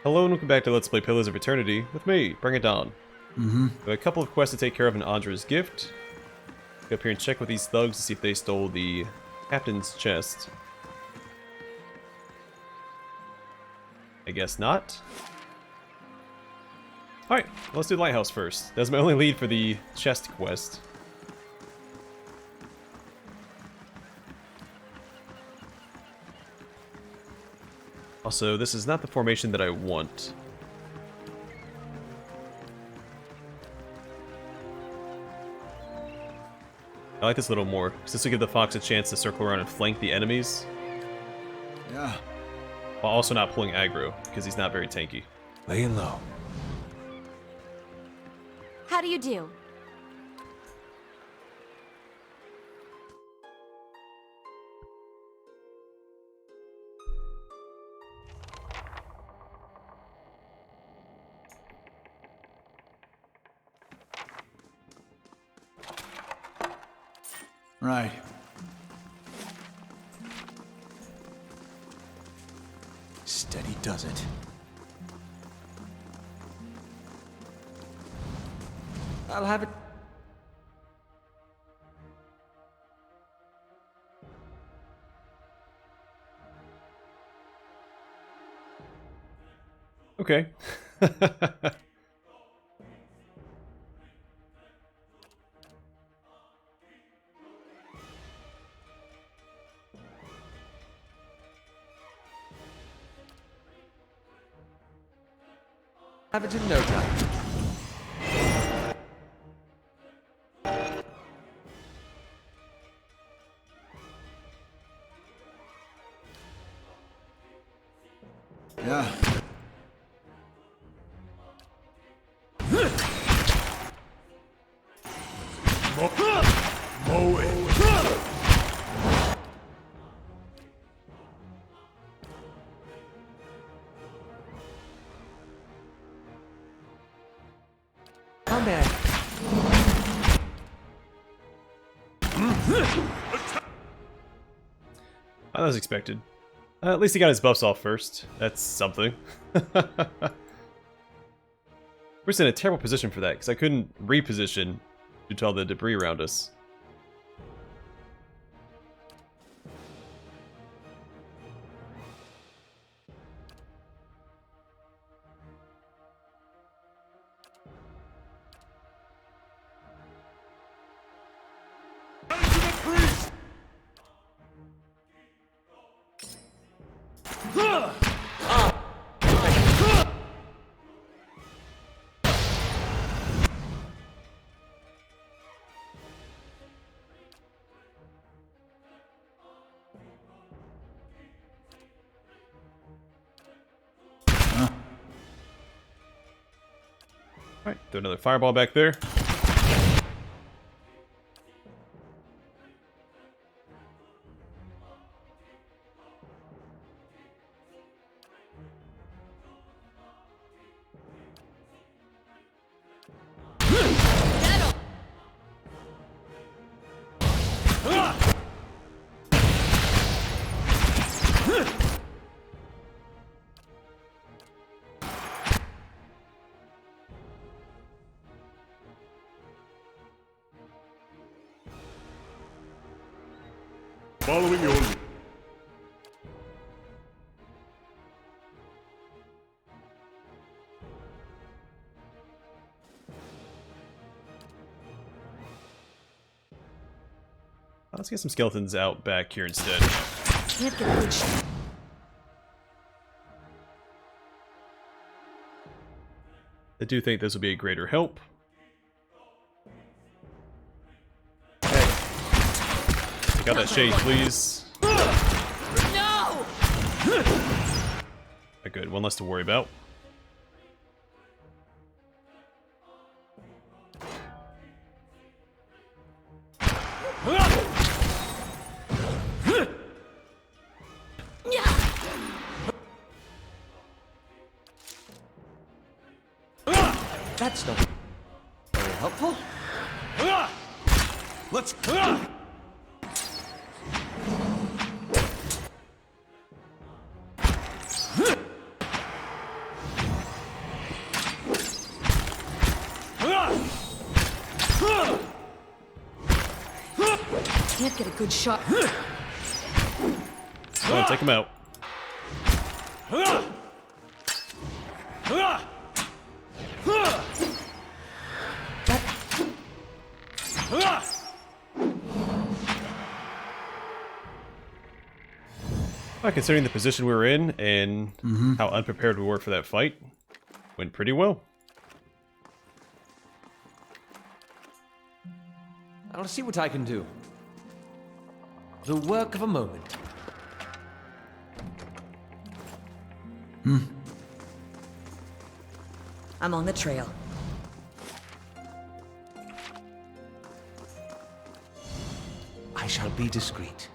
Hello and welcome back to Let's Play Pillars of Eternity with me, Bring It On. We have a couple of quests to take care of in Ondra's gift. Go up here and check with these thugs to see if they stole the captain's chest. I guess not. Alright, let's do the lighthouse first. That's my only lead for the chest quest. Also, this is not the formation that I want. I like this a little more, because this will give the fox a chance to circle around and flank the enemies. Yeah. While also not pulling aggro, because he's not very tanky. Laying low. How do you do? Right. Steady does it. I'll have it. Okay. Have it in no time. Yeah. Mow it. Combat. That was expected. At least he got his buffs off first. That's something. We're just in a terrible position for that, because I couldn't reposition due to all the debris around us. Alright, throw another fireball back there. Following your lead. Let's get some skeletons out back here instead. Can't get a good shot. I do think this will be a greater help. Take out that shade, please. No! Good, one less to worry about. That's not very helpful. Let's can't get a good shot. Go on, take him out. Well, considering the position we were in and how unprepared we were for that fight, went pretty well. I'll see what I can do. The work of a moment. I'm on the trail. I shall be discreet.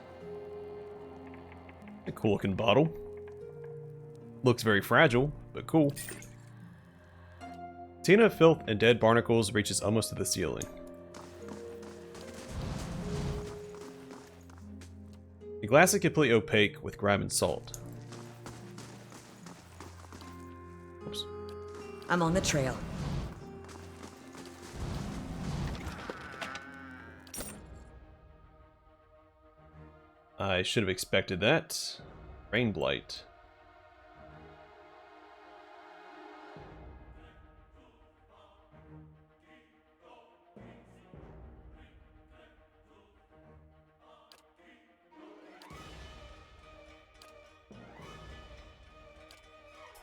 A cool looking bottle. Looks very fragile, but cool. Tina of filth and dead barnacles reaches almost to the ceiling. The glass is completely opaque with grime and salt. Oops. I'm on the trail. I should have expected that. Rain blight.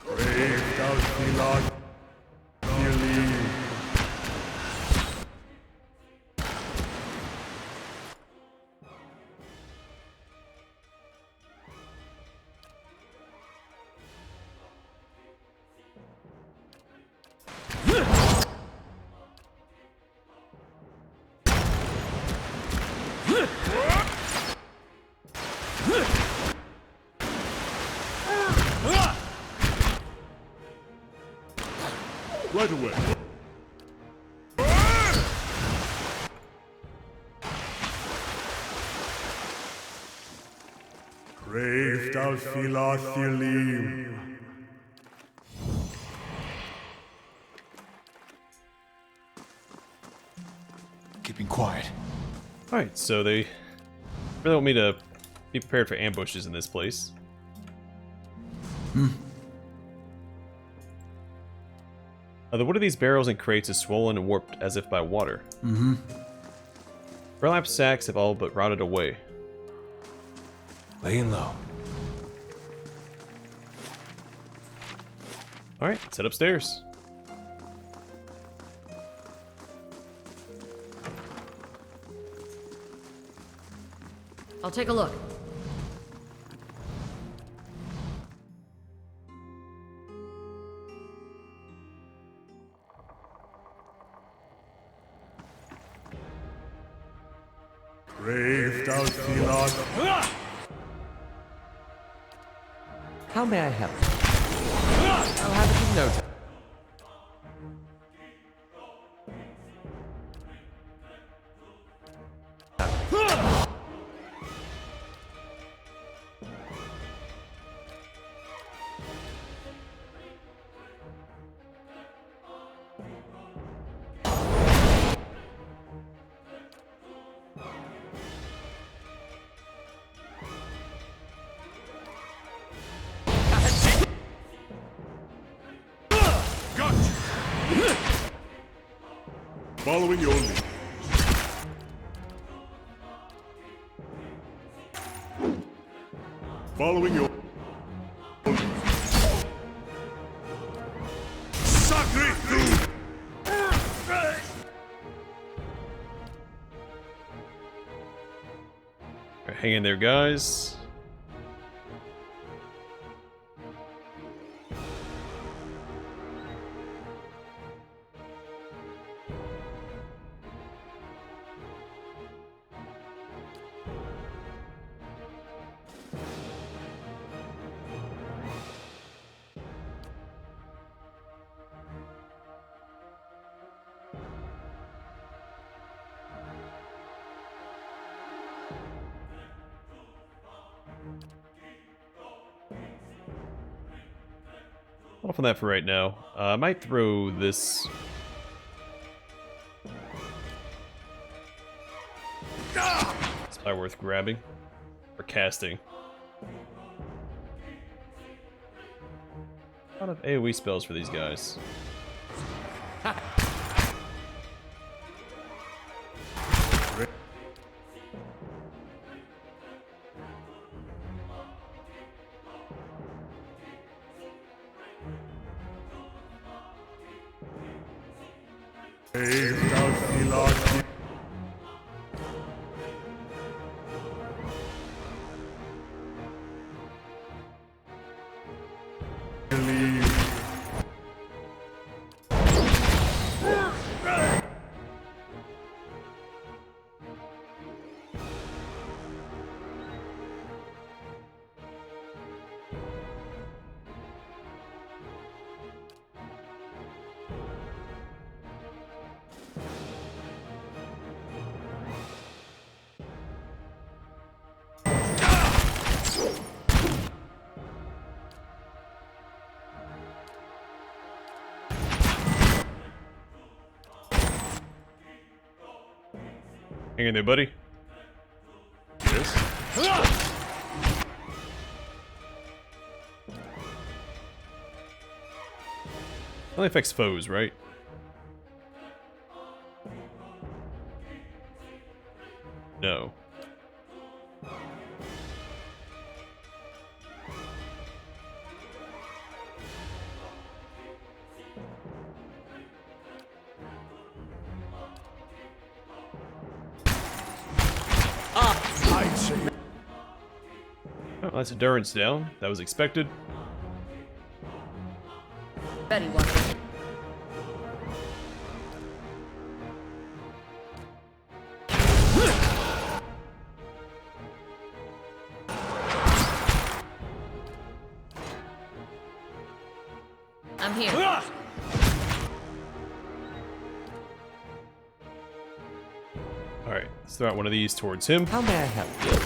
Brave thou Philod, dearly. Right away. Brave thou Philod, dearly. Keeping quiet. Alright, so they really want me to be prepared for ambushes in this place. The wood of these barrels and crates is swollen and warped as if by water. Burlap sacks have all but rotted away. Laying low. Alright, let's head upstairs. I'll take a look. Brave thou Philod. How may I help? I'll have it in no time. Following your lead. Following your lead. Sacre tu! Alright, hang in there, guys. Off on that for right now. I might throw this. Not worth grabbing. Or casting. A lot of AoE spells for these guys. Brave thou Philad. Hang in there, buddy. Yes. Only affects foes, right? No. Oh, that's endurance down. That was expected. Betty walked. I'm here. Alright, let's throw out one of these towards him. How may I help you?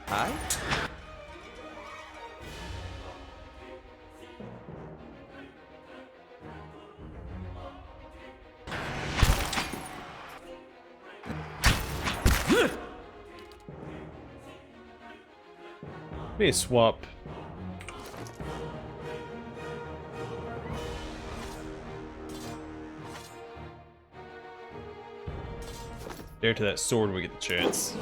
Hi? May swap. Dare to that sword when we get the chance.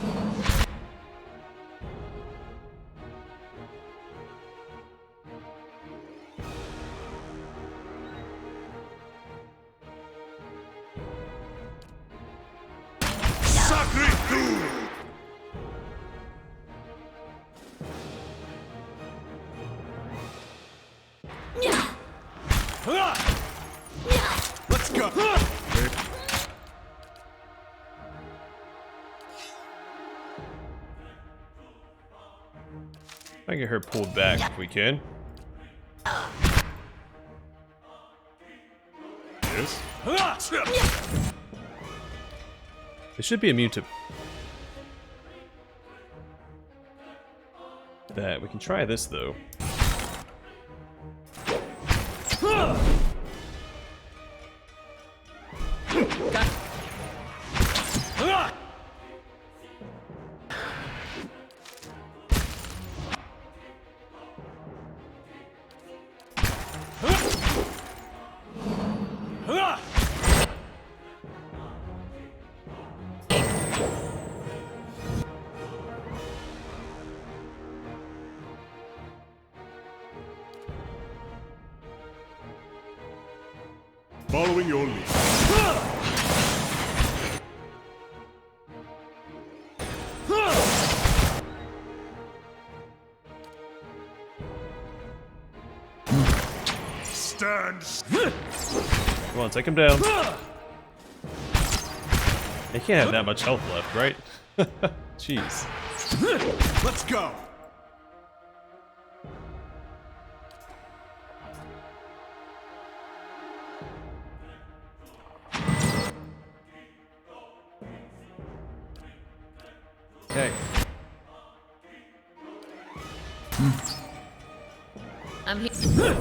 Sacred Doom! Let's go. I can get her pulled back if we can. Yes. They should be immune to that. We can try this though. Following your lead. stand. Come on, take him down. They can't have that much health left, right? Jeez. Let's go. Okay. I'm here.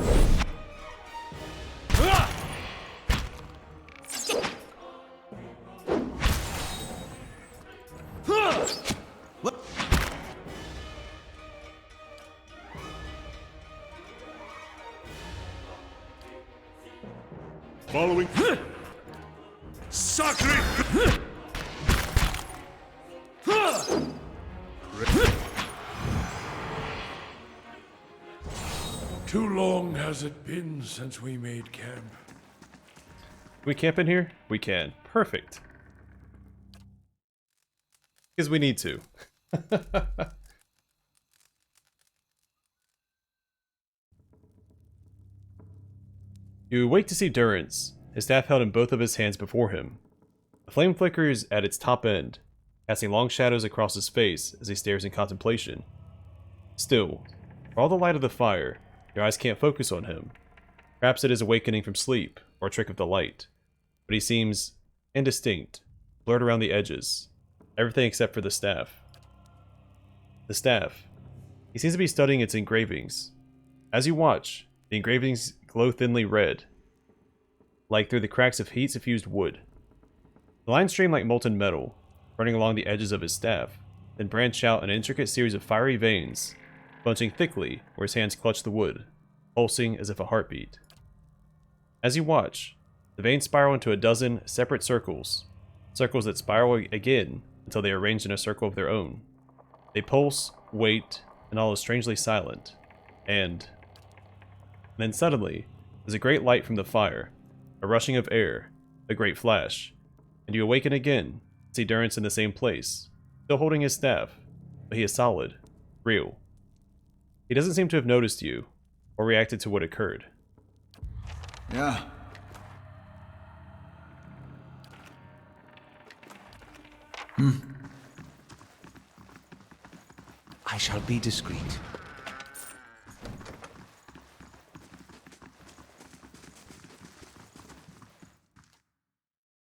Following. Sacre. Too long has it been since we made camp. Can we camp in here? We can. Perfect. Because we need to. You awake to see Durrance, his staff held in both of his hands before him. The flame flickers at its top end, casting long shadows across his face as he stares in contemplation. Still, for all the light of the fire, your eyes can't focus on him. Perhaps it is awakening from sleep, or a trick of the light. But he seems indistinct, blurred around the edges. Everything except for the staff. The staff. He seems to be studying its engravings. As you watch, the engravings glow thinly red, like through the cracks of heat-suffused wood. The lines stream like molten metal, running along the edges of his staff, then branch out in an intricate series of fiery veins, bunching thickly where his hands clutch the wood, pulsing as if a heartbeat. As you watch, the veins spiral into a dozen separate circles, circles that spiral again until they are arranged in a circle of their own. They pulse, wait, and all is strangely silent. And then suddenly, there's a great light from the fire, a rushing of air, a great flash, and you awaken again, see Durrance in the same place, still holding his staff, but he is solid, real. He doesn't seem to have noticed you, or reacted to what occurred. Yeah. I shall be discreet.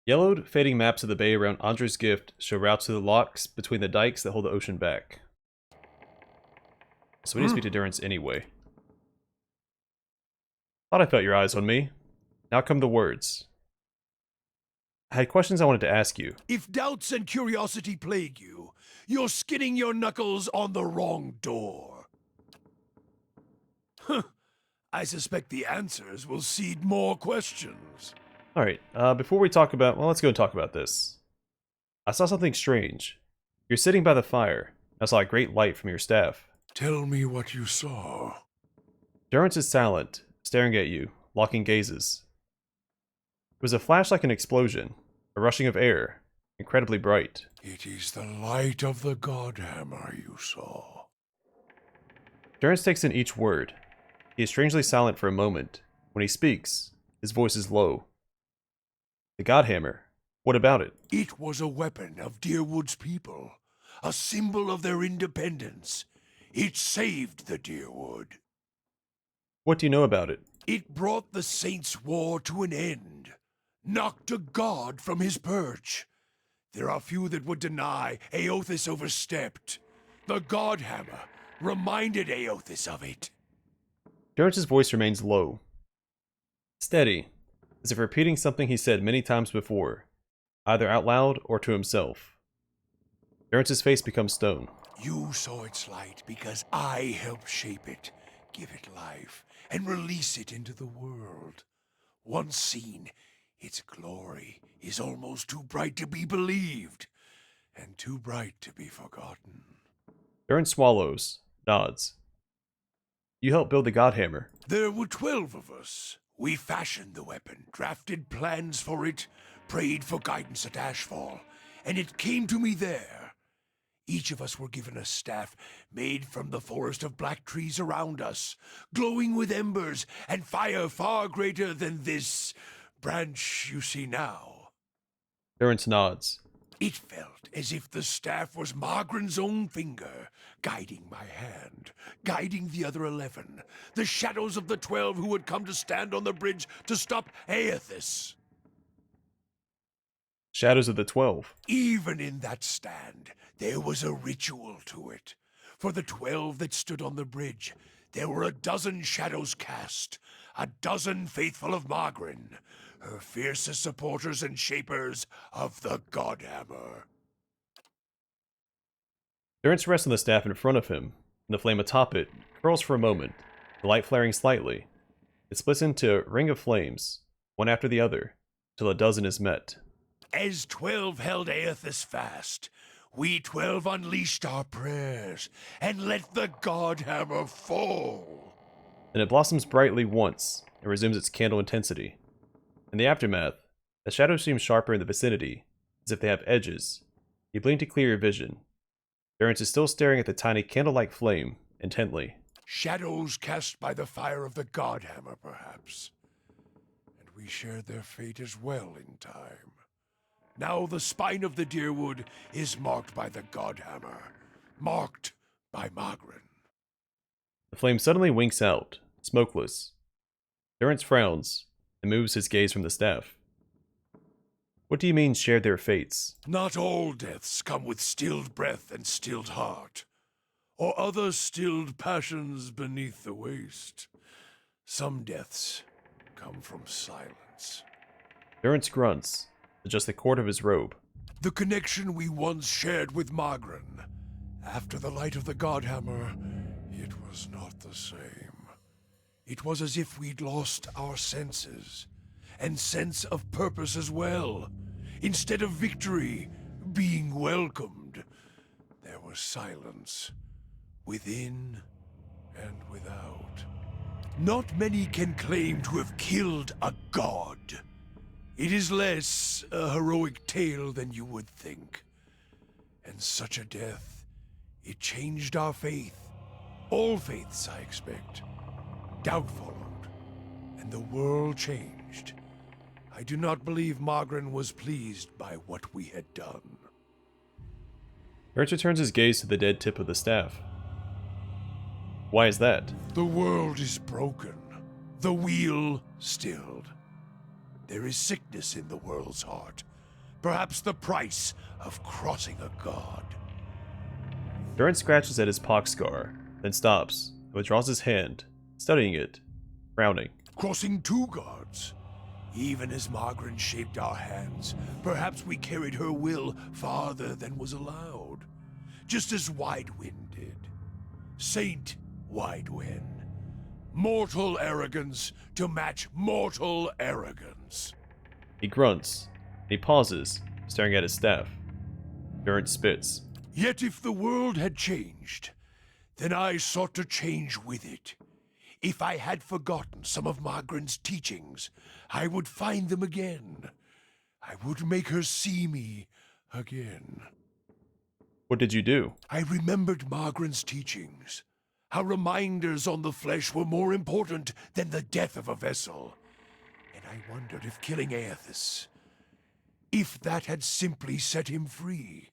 Yellowed, fading maps of the bay around Ondra's gift show routes to the locks between the dikes that hold the ocean back. So we need to speak to Durrance anyway. Thought I felt your eyes on me. Now come the words. I had questions I wanted to ask you. If doubts and curiosity plague you, you're skinning your knuckles on the wrong door. I suspect the answers will seed more questions. Alright, before we talk about... Well, let's go and talk about this. I saw something strange. You're sitting by the fire. I saw a great light from your staff. Tell me what you saw. Durrance is silent, staring at you, locking gazes. It was a flash like an explosion, a rushing of air, incredibly bright. It is the light of the Godhammer you saw. Durrance takes in each word. He is strangely silent for a moment. When he speaks, his voice is low. The Godhammer. What about it? It was a weapon of Deerwood's people, a symbol of their independence. It saved the Deerwood. What do you know about it? It brought the Saints' War to an end, knocked a god from his perch. There are few that would deny Aothis overstepped. The Godhammer reminded Aothis of it. Durrance's voice remains low. Steady, as if repeating something he said many times before, either out loud or to himself. Durrance's face becomes stone. You saw its light because I helped shape it, give it life, and release it into the world. Once seen, its glory is almost too bright to be believed, and too bright to be forgotten. Durrance swallows, nods. You helped build the Godhammer. There were 12 of us. We fashioned the weapon, drafted plans for it, prayed for guidance at Ashfall, and it came to me there. Each of us were given a staff made from the forest of black trees around us, glowing with embers and fire far greater than this branch you see now. Durrance nods. It felt as if the staff was Margaren's own finger, guiding my hand, guiding the other 11, the shadows of the 12 who had come to stand on the bridge to stop Aethys. Shadows of the 12. Even in that stand, there was a ritual to it. For the 12 that stood on the bridge, there were a dozen shadows cast, a dozen faithful of Margren, her fiercest supporters and shapers of the Godhammer. Durrance rests on the staff in front of him, and the flame atop it curls for a moment, the light flaring slightly. It splits into a ring of flames, one after the other, till a dozen is met. As 12 held Aethys fast, we 12 unleashed our prayers and let the Godhammer fall. Then it blossoms brightly once and resumes its candle intensity. In the aftermath, the shadows seem sharper in the vicinity, as if they have edges. You blink to clear your vision. Durrance is still staring at the tiny candle-like flame, intently. Shadows cast by the fire of the Godhammer, perhaps. And we shared their fate as well in time. Now the spine of the Deerwood is marked by the Godhammer, marked by Margren. The flame suddenly winks out, smokeless. Durrance frowns, and moves his gaze from the staff. What do you mean, shared their fates? Not all deaths come with stilled breath and stilled heart, or other stilled passions beneath the waste. Some deaths come from silence. Durrance grunts, adjusts the cord of his robe. The connection we once shared with Margren. After the light of the Godhammer, it was not the same. It was as if we'd lost our senses, and sense of purpose as well. Instead of victory, being welcomed, there was silence, within and without. Not many can claim to have killed a god. It is less a heroic tale than you would think. And such a death, it changed our faith. All faiths, I expect. Doubt followed, and the world changed. I do not believe Margren was pleased by what we had done. Durrance returns his gaze to the dead tip of the staff. Why is that? The world is broken, the wheel stilled. There is sickness in the world's heart, perhaps the price of crossing a god. Durrance scratches at his pock scar, then stops, and withdraws his hand, studying it, frowning. Crossing two gods. Even as Margren shaped our hands, perhaps we carried her will farther than was allowed. Just as Widewind did. Saint Widewind. Mortal arrogance to match mortal arrogance. He grunts, and he pauses, staring at his staff. Durrance spits. Yet if the world had changed, then I sought to change with it. If I had forgotten some of Margren's teachings, I would find them again. I would make her see me again. What did you do? I remembered Margren's teachings. How reminders on the flesh were more important than the death of a vessel. And I wondered if killing Aethys, if that had simply set him free.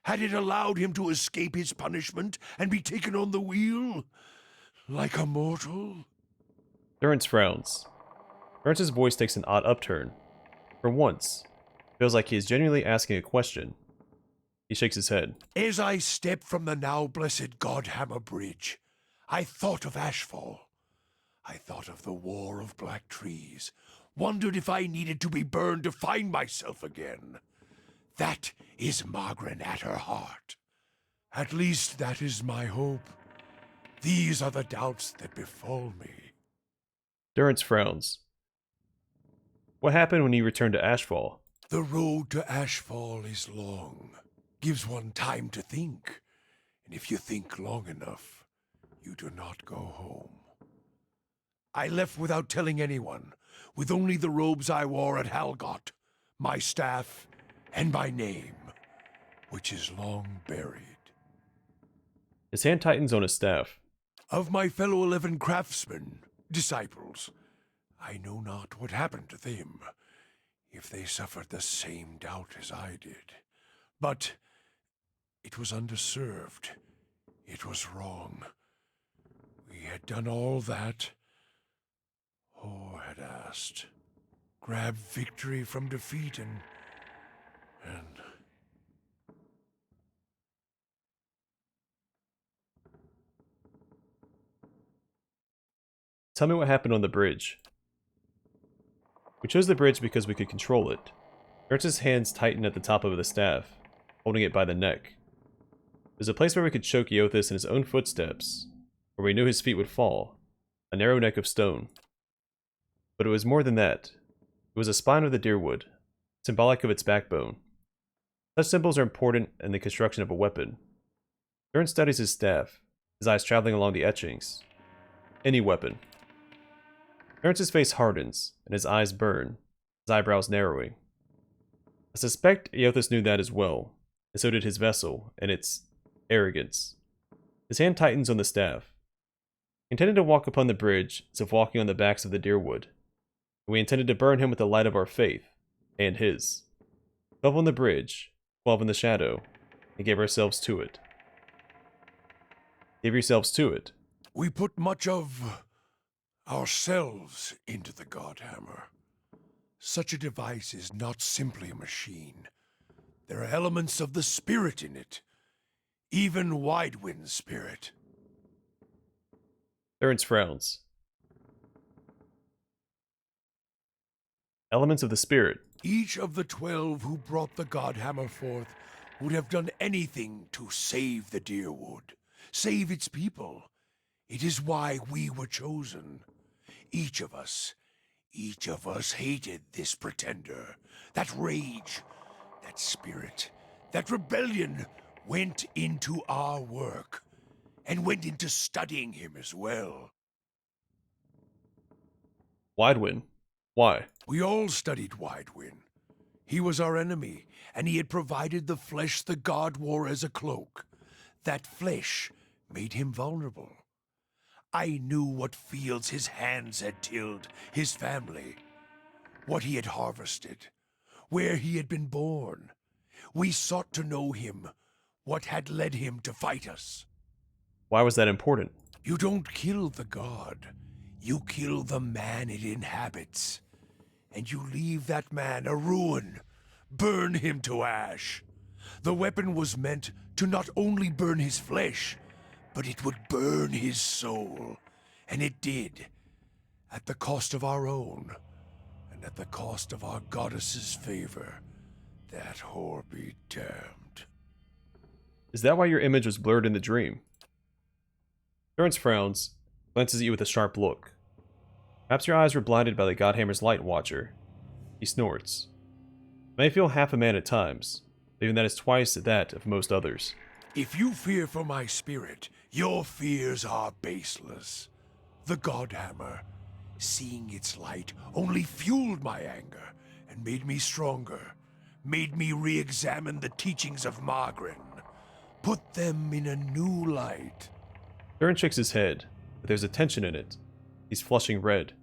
Had it allowed him to escape his punishment and be taken on the wheel? Like a mortal? Durrance frowns. Durrance's voice takes an odd upturn. For once, it feels like he is genuinely asking a question. He shakes his head. As I stepped from the now blessed Godhammer Bridge, I thought of Ashfall. I thought of the War of Black Trees. Wondered if I needed to be burned to find myself again. That is Margren at her heart. At least that is my hope. These are the doubts that befall me. Durrance frowns. What happened when you returned to Ashfall? The road to Ashfall is long. Gives one time to think. And if you think long enough, you do not go home. I left without telling anyone, with only the robes I wore at Halgot, my staff, and my name, which is long buried. His hand tightens on his staff. Of my fellow 11 craftsmen, disciples, I know not what happened to them, if they suffered the same doubt as I did. But it was underserved. It was wrong. We had done all that Hor had asked. Grab victory from defeat and... Tell me what happened on the bridge. We chose the bridge because we could control it. Ernst's hands tightened at the top of the staff, holding it by the neck. There's a place where we could choke Eothas in his own footsteps, where we knew his feet would fall, a narrow neck of stone. But it was more than that. It was a spine of the deerwood, symbolic of its backbone. Such symbols are important in the construction of a weapon. Ernst studies his staff, his eyes traveling along the etchings. Any weapon. Ernst's face hardens, and his eyes burn, his eyebrows narrowing. I suspect Eothas knew that as well, and so did his vessel, and its arrogance. His hand tightens on the staff. He intended to walk upon the bridge as if walking on the backs of the deerwood. We intended to burn him with the light of our faith, and his. 12 on the bridge, 12 in the shadow, and gave ourselves to it. Give yourselves to it. We put much of ourselves into the Godhammer. Such a device is not simply a machine. There are elements of the spirit in it. Even Widewind's spirit. Ernst frowns. Elements of the spirit. Each of the 12 who brought the Godhammer forth would have done anything to save the Deerwood, save its people. It is why we were chosen. Each of us hated this pretender. That rage, that spirit, that rebellion went into our work, and went into studying him as well. Widewind. Why? We all studied Widewind. He was our enemy, and he had provided the flesh the god wore as a cloak. That flesh made him vulnerable. I knew what fields his hands had tilled, his family, what he had harvested, where he had been born. We sought to know him, what had led him to fight us. Why was that important? You don't kill the god. You kill the man it inhabits. And you leave that man a ruin. Burn him to ash. The weapon was meant to not only burn his flesh, but it would burn his soul. And it did. At the cost of our own. And at the cost of our goddess's favor. That whore be damned. Is that why your image was blurred in the dream? Ernst frowns, glances at you with a sharp look. Perhaps your eyes were blinded by the Godhammer's light watcher. He snorts. You may feel half a man at times, but even that is twice that of most others. If you fear for my spirit, your fears are baseless. The Godhammer, seeing its light, only fueled my anger and made me stronger, made me re-examine the teachings of Margren, put them in a new light. Ernst shakes his head, but there's a tension in it. He's flushing red.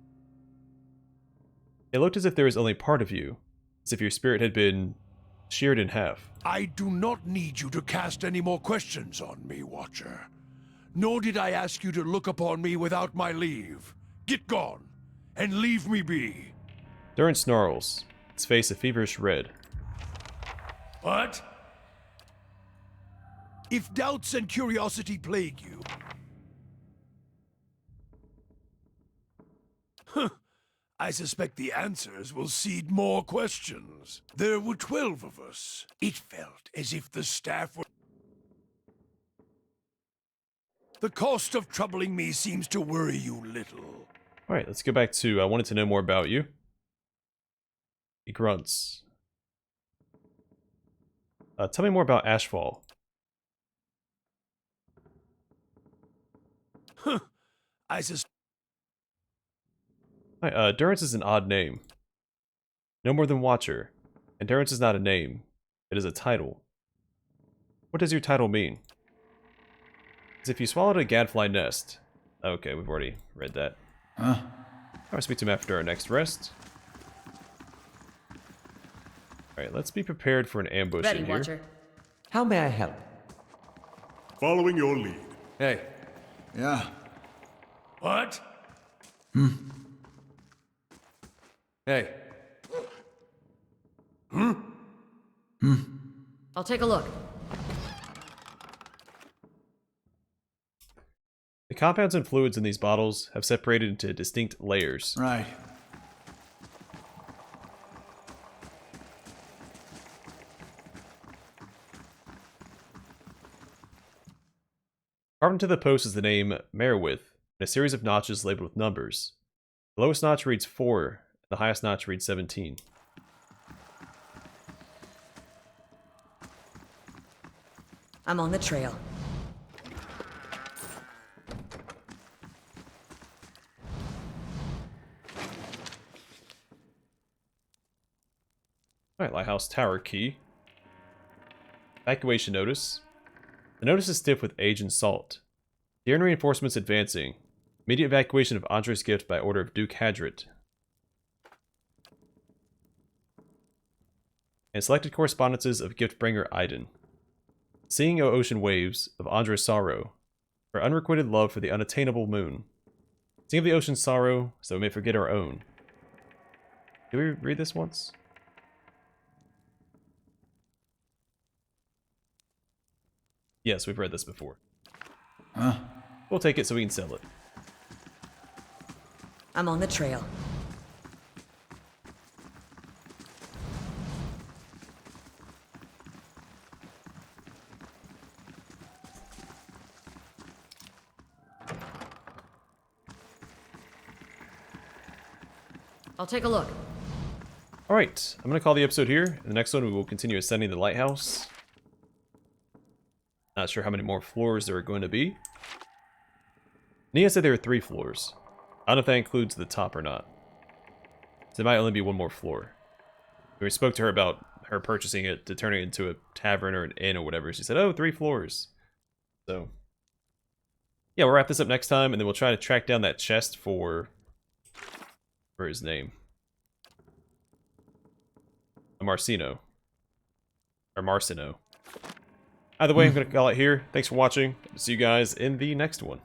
It looked as if there was only part of you, as if your spirit had been sheared in half. I do not need you to cast any more questions on me, Watcher. Nor did I ask you to look upon me without my leave. Get gone, and leave me be. Ernst snarls, his face a feverish red. What? If doubts and curiosity plague you... I suspect the answers will seed more questions. There were 12 of us. It felt as if the staff were... The cost of troubling me seems to worry you little. Alright, let's go back to I wanted to know more about you. He grunts. Tell me more about Ashfall. I suspect... Hi, Durance is an odd name. No more than Watcher. And Durance is not a name. It is a title. What does your title mean? is if you swallowed a gadfly nest. Okay, we've already read that. Huh? I'll speak to him after our next rest. Alright, let's be prepared for an ambush Ready, in here. Watcher. How may I help? Following your lead. Hey, Yeah. What? hey. I'll take a look. The compounds and fluids in these bottles have separated into distinct layers. Right. Carved into the post is the name Merowith, and a series of notches labeled with numbers. The lowest notch reads 4, and the highest notch reads 17. I'm on the trail. Alright, lighthouse tower key. Evacuation notice. The notice is stiff with age and salt. The urine reinforcements advancing. Immediate evacuation of Ondra's gift by order of Duke Hadrit. And selected correspondences of gift-bringer Iden. Seeing O ocean waves of Ondra's sorrow. Her unrequited love for the unattainable moon. Sing of the ocean's sorrow, so we may forget our own. Did we read this once? Yes, we've read this before. Huh? We'll take it so we can sell it. I'm on the trail. I'll take a look. Alright, I'm going to call the episode here. In the next one, we will continue ascending the lighthouse. Not sure how many more floors there are going to be. Niah said there are 3 floors. I don't know if that includes the top or not. So there might only be 1 more floor. We spoke to her about her purchasing it to turn it into a tavern or an inn or whatever. She said, oh, 3 floors. So, yeah, we'll wrap this up next time, and then we'll try to track down that chest for his name. A Marcino. Or Marcino. Either way, I'm going to call it here. Thanks for watching. See you guys in the next one.